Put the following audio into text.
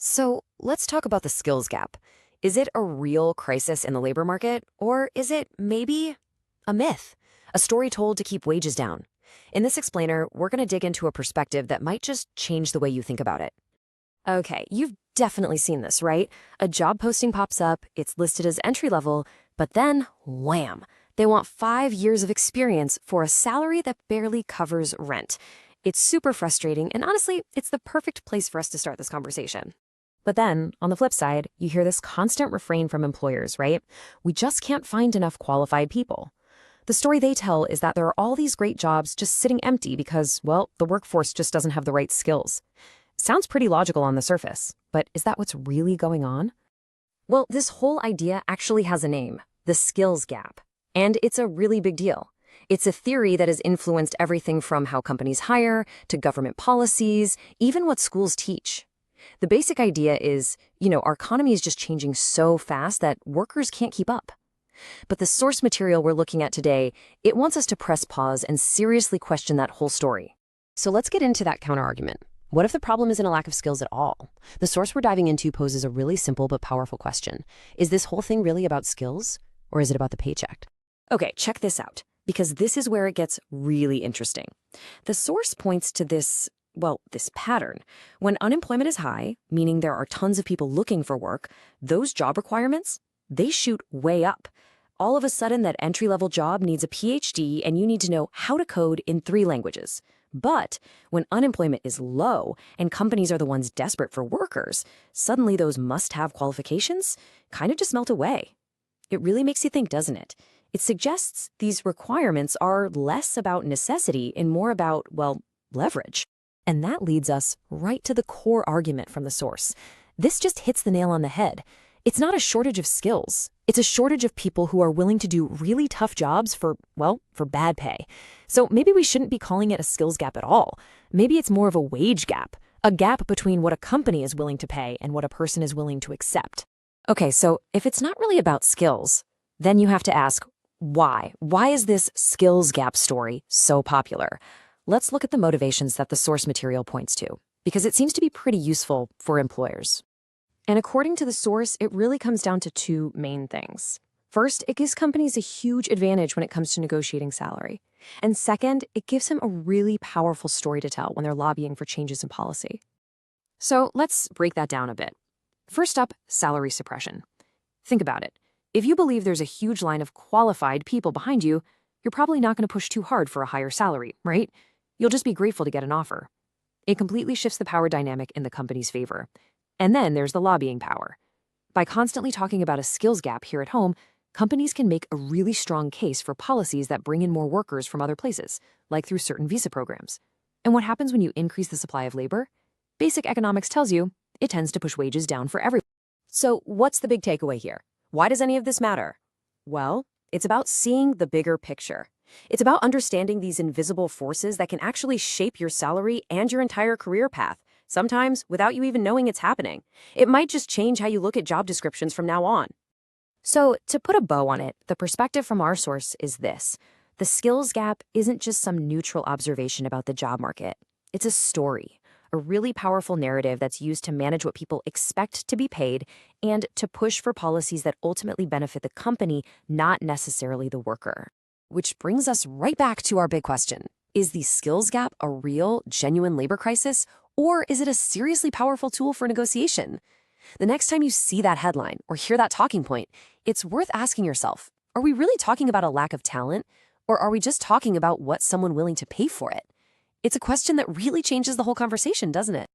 So let's talk about the skills gap. Is it a real crisis in the labor market, or is it maybe a myth, a story told to keep wages down? In this explainer, we're going to dig into a perspective that might just change the way you think about it. Okay, you've definitely seen this, right? A job posting pops up, it's listed as entry level, but then, wham, they want 5 years of experience for a salary that barely covers rent. It's super frustrating, and honestly, it's the perfect place for us to start this conversation. But then, on the flip side, you hear this constant refrain from employers, right? We just can't find enough qualified people. The story they tell is that there are all these great jobs just sitting empty because, well, the workforce just doesn't have the right skills. Sounds pretty logical on the surface, but is that what's really going on? Well, this whole idea actually has a name, the skills gap. And it's a really big deal. It's a theory that has influenced everything from how companies hire to government policies, even what schools teach. The basic idea is, our economy is just changing so fast that workers can't keep up. But the source material we're looking at today, it wants us to press pause and seriously question that whole story. So let's get into that counterargument. What if the problem isn't a lack of skills at all? The source we're diving into poses a really simple but powerful question. Is this whole thing really about skills, or is it about the paycheck? Okay, check this out, because this is where it gets really interesting. The source points to this pattern. When unemployment is high, meaning there are tons of people looking for work, those job requirements, they shoot way up. All of a sudden, that entry-level job needs a PhD and you need to know how to code in 3 languages. But when unemployment is low and companies are the ones desperate for workers, suddenly those must-have qualifications kind of just melt away. It really makes you think, doesn't it? It suggests these requirements are less about necessity and more about, leverage. And that leads us right to the core argument from the source. This just hits the nail on the head. It's not a shortage of skills. It's a shortage of people who are willing to do really tough jobs for bad pay. So maybe we shouldn't be calling it a skills gap at all. Maybe it's more of a wage gap, a gap between what a company is willing to pay and what a person is willing to accept. Okay, so if it's not really about skills, then you have to ask, why? Why is this skills gap story so popular? Let's look at the motivations that the source material points to, because it seems to be pretty useful for employers. And according to the source, it really comes down to 2 main things. First, it gives companies a huge advantage when it comes to negotiating salary. And second, it gives them a really powerful story to tell when they're lobbying for changes in policy. So let's break that down a bit. First up, salary suppression. Think about it. If you believe there's a huge line of qualified people behind you, you're probably not going to push too hard for a higher salary, right? You'll just be grateful to get an offer. It completely shifts the power dynamic in the company's favor. And then there's the lobbying power. By constantly talking about a skills gap here at home, companies can make a really strong case for policies that bring in more workers from other places, like through certain visa programs. And what happens when you increase the supply of labor? Basic economics tells you it tends to push wages down for everyone. So what's the big takeaway here? Why does any of this matter? Well, it's about seeing the bigger picture. It's about understanding these invisible forces that can actually shape your salary and your entire career path, sometimes without you even knowing it's happening. It might just change how you look at job descriptions from now on. So, to put a bow on it, the perspective from our source is this. The skills gap isn't just some neutral observation about the job market. It's a story, a really powerful narrative that's used to manage what people expect to be paid and to push for policies that ultimately benefit the company, not necessarily the worker. Which brings us right back to our big question. Is the skills gap a real, genuine labor crisis, or is it a seriously powerful tool for negotiation? The next time you see that headline or hear that talking point, it's worth asking yourself, are we really talking about a lack of talent, or are we just talking about what's someone willing to pay for it? It's a question that really changes the whole conversation, doesn't it?